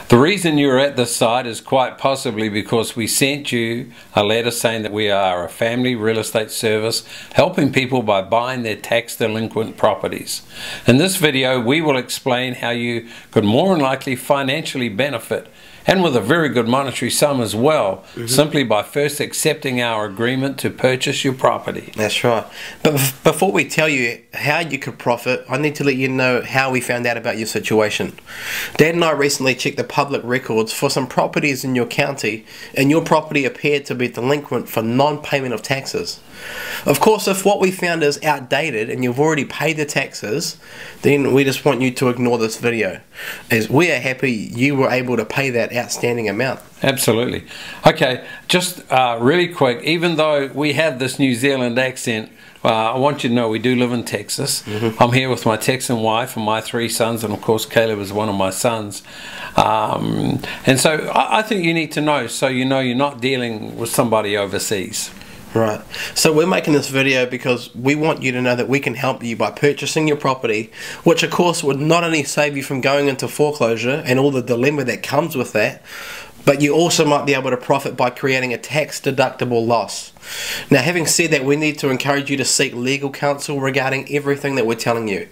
The reason you're at this site is quite possibly because we sent you a letter saying that we are a family real estate service helping people by buying their tax delinquent properties. In this video we will explain how you could more than likely financially benefit, and with a very good monetary sum as well, simply by first accepting our agreement to purchase your property. That's right. But before we tell you how you could profit, I need to let you know how we found out about your situation. Dad and I recently checked the public records for some properties in your county, and your property appeared to be delinquent for non-payment of taxes. Of course, if what we found is outdated and you've already paid the taxes, then we just want you to ignore this video, as we are happy you were able to pay that outstanding amount. Absolutely. Okay, just really quick, even though we have this New Zealand accent, I want you to know we do live in Texas. I'm here with my Texan wife and my 3 sons, and of course Caleb is one of my sons. And so I think you need to know, so you know you're not dealing with somebody overseas. Right. So we're making this video because we want you to know that we can help you by purchasing your property, which of course would not only save you from going into foreclosure and all the dilemma that comes with that, but you also might be able to profit by creating a tax deductible loss. Now, having said that, we need to encourage you to seek legal counsel regarding everything that we're telling you.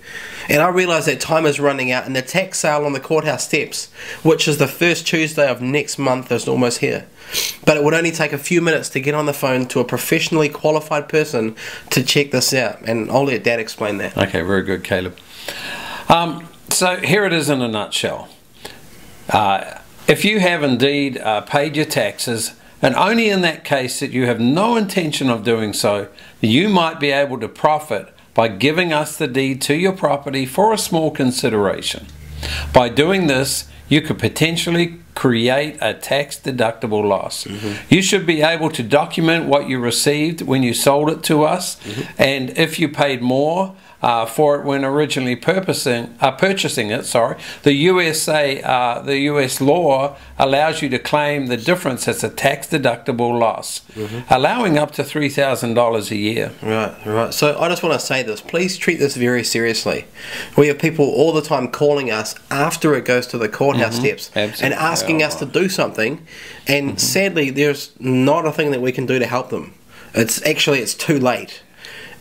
And I realise that time is running out and the tax sale on the courthouse steps, which is the first Tuesday of next month, is almost here. But it would only take a few minutes to get on the phone to a professionally qualified person to check this out. And I'll let Dad explain that. Okay, very good, Caleb. So here it is in a nutshell. If you have indeed paid your taxes, and only in that case that you have no intention of doing so, you might be able to profit by giving us the deed to your property for a small consideration. By doing this, you could potentially create a tax deductible loss. You should be able to document what you received when you sold it to us, and if you paid more for it when originally purchasing it, the US law allows you to claim the difference as a tax deductible loss, allowing up to $3,000 a year. Right. So I just want to say this, please treat this very seriously. We have people all the time calling us after it goes to the courthouse steps and asking us to do something, and sadly there's not a thing that we can do to help them. It's too late.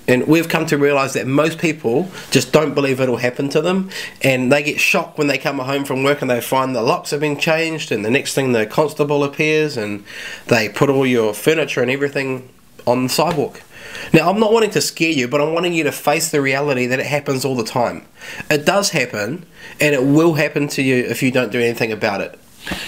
And we've come to realise that most people just don't believe it'll happen to them, and they get shocked when they come home from work and they find the locks have been changed, and the next thing the constable appears and they put all your furniture and everything on the sidewalk. Now, I'm not wanting to scare you, but I'm wanting you to face the reality that it happens all the time. It does happen, and it will happen to you if you don't do anything about it.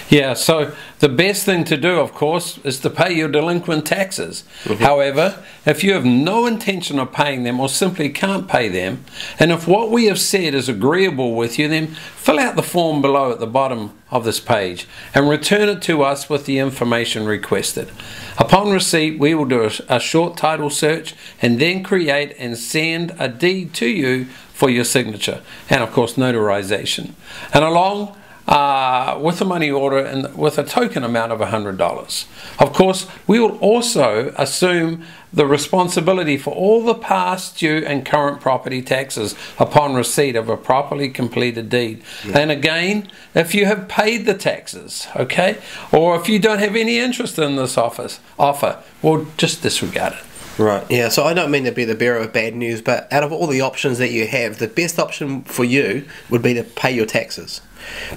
Yeah, so the best thing to do, of course, is to pay your delinquent taxes. However, if you have no intention of paying them or simply can't pay them, and if what we have said is agreeable with you, then fill out the form below at the bottom of this page and return it to us with the information requested. Upon receipt, we will do a short title search and then create and send a deed to you for your signature and, of course, notarization. And along with a money order and with a token amount of $100. Of course, we will also assume the responsibility for all the past due and current property taxes upon receipt of a properly completed deed. And again, if you have paid the taxes, okay, or if you don't have any interest in this offer, well, just disregard it. Right, yeah, so I don't mean to be the bearer of bad news, but out of all the options that you have, the best option for you would be to pay your taxes.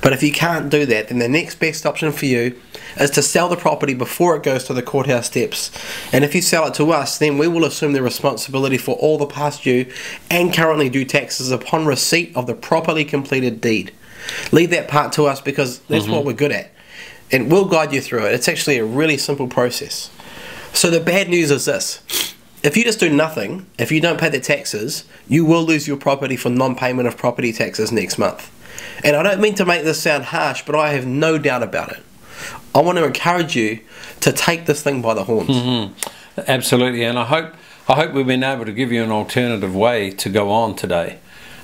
But if you can't do that, then the next best option for you is to sell the property before it goes to the courthouse steps. And if you sell it to us, then we will assume the responsibility for all the past due and currently due taxes upon receipt of the properly completed deed. Leave that part to us because that's what we're good at. And we'll guide you through it. It's actually a really simple process. So the bad news is this. If you just do nothing, if you don't pay the taxes, you will lose your property for non-payment of property taxes next month. And I don't mean to make this sound harsh, but I have no doubt about it. I want to encourage you to take this thing by the horns. Absolutely, and I hope we've been able to give you an alternative way to go on today.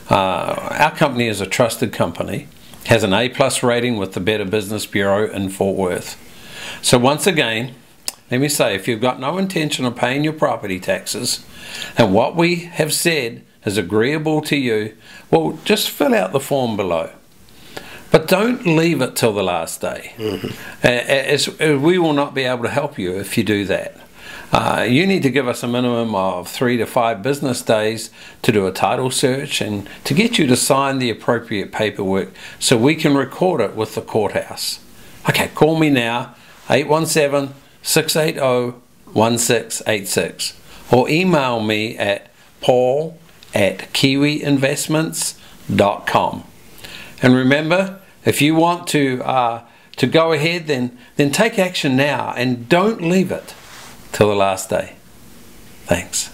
Our company is a trusted company, has an A+ rating with the Better Business Bureau in Fort Worth. So once again, let me say, if you've got no intention of paying your property taxes, and what we have said is agreeable to you, well, just fill out the form below. But don't leave it till the last day. As we will not be able to help you if you do that. You need to give us a minimum of 3 to 5 business days to do a title search and to get you to sign the appropriate paperwork so we can record it with the courthouse. Okay, call me now, 817-680-1686, or email me at paul@kiwiinvestments.com. And remember, if you want to go ahead, then take action now and don't leave it till the last day. Thanks.